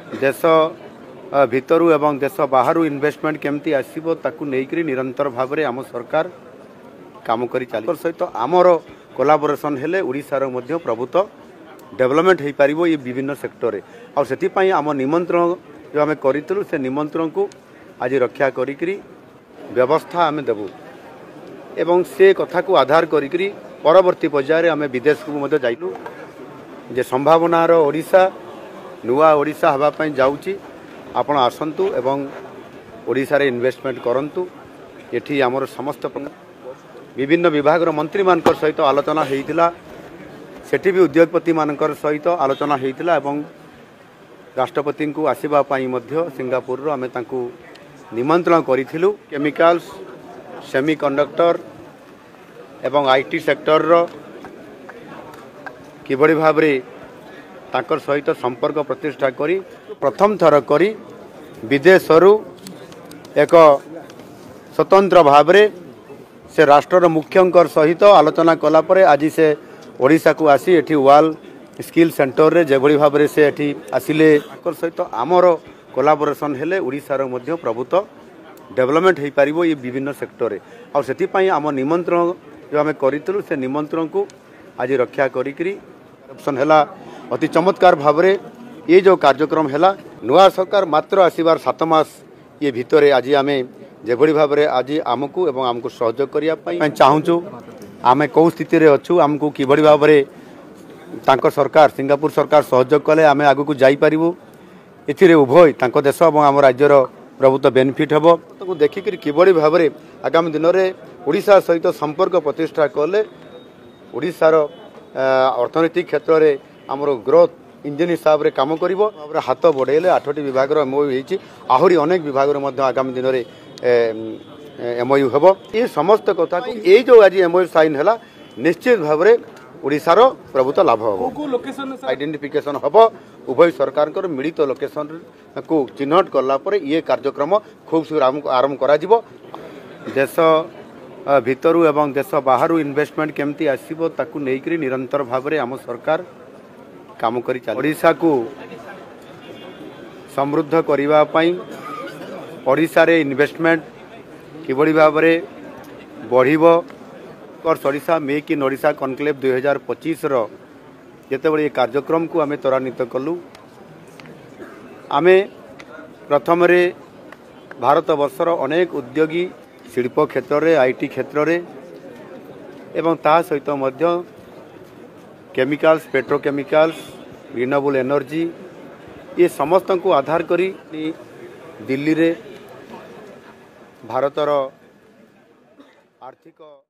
देश भितरु एवं देश बाहर इन्वेस्टमेंट केमती आसीबो ताकू नेइकरी निरंतर भाव में आम सरकार काम करी चली सहित आमर कोलाबोरेशन हेले ओडिशार मध्य प्रभुत्व डेवलपमेंट हो पार ये विभिन्न सेक्टर में आम निमंत्रण जो आम करूँ से निमंत्रण को आज रक्षा करी व्यवस्था आम देवु एवं से कथा को आधार करी परवर्ती पर्यायर आम विदेश को जाइलु जे संभावनार ओडिशा नुआ ओडिशा हवापाई जाऊँगी आपण आसतु एवं ओडिशा रे इन्वेस्टमेंट करंतु एठी आमर समस्त विभिन्न विभाग मंत्री मानकर सहित आलोचना होइतिला सेठी भी उद्योगपति मानकर सहित आलोचना होइतिला एवं राष्ट्रपति को आसीबा पाई मध्य सिंगापुर रो आमे तांकू निमंत्रण करिथिलु केमिकल्स सेमीकंडक्टर एवं आईटी सेक्टर रो किबड़ी भाव रे तांकर सहित संपर्क प्रतिष्ठा करी प्रथम थर करी विदेशरू एक स्वतंत्र भाव रे से राष्ट्र मुख्यंकर सहित आलोचना कला परे आज से ओडिशा को आसी एठी वाल स्किल सेंटर रे जेभली भाव रे से एठी आसिले सहित आमर कोलाबोरेशन हेले ओडिशार मध्य प्रभुत्व डेवलपमेंट हो पार ये विभिन्न सेक्टर में आम निमंत्रण जो आम करूँ से निमंत्रण को आज रक्षा करी ऑप्शन है अति चमत्कार भाव में ये जो कार्यक्रम है नुआ सरकार मात्र आसबार 7 मास ये भितर आज आम जेभली भाव में आज आमको एवं आमको सहयोग करने चाहूँ आम कौ स्थित अच्छु आमको किभली भाव में तांको सरकार सिंगापुर सरकार सहयोग कले आम आगू जापरू ए उभय तांको देश और आम राज्यर प्रभुत्व बेनिफिट हम तो देखिक किभली भाव में आगामी दिन में ओडिशा सहित संपर्क प्रतिष्ठा कले ओडिशार अर्थनैतिक क्षेत्र में आमर ग्रोथ इंजिन हिसाब से कम कर हाथ बढ़ेले 8टी विभाग एमओयू होती आहरी अनेक विभाग आगामी दिन में एमओयू हम ये समस्त कथा ये जो आज एमओयू साइन है निश्चित भाव में ओडिशार प्रभुत्व लाभ हम आइडेंटिफिकेशन हम उभय सरकार मिलित लोकेशन को चिन्हट कला ये कार्यक्रम खूब शीघ्र आरंभ करा देश भितरु एवं देश बाहर इन्वेस्टमेंट केमती आसीबो ताकू नेइकरी निरंतर भाव में आम सरकार काम करी चली ओडिशा को समृद्ध करिबा पई ओडिशा रे इन्वेस्टमेंट किभली भाव में बढ़िबो Odisha make in Odisha conclave 2025 रो जेतेबेले ये कार्यक्रम को आमे त्वरान्वित कलु आमे प्रथम रे भारत वर्षर अनेक उद्योगी शिल्प क्षेत्र रे आईटी क्षेत्र रे एवं ता सहित मध्य केमिकल्स पेट्रोकेमिकल्स रिन्यूएबल एनर्जी ये समस्त को आधार करी दिल्ली रे भारतर आर्थिक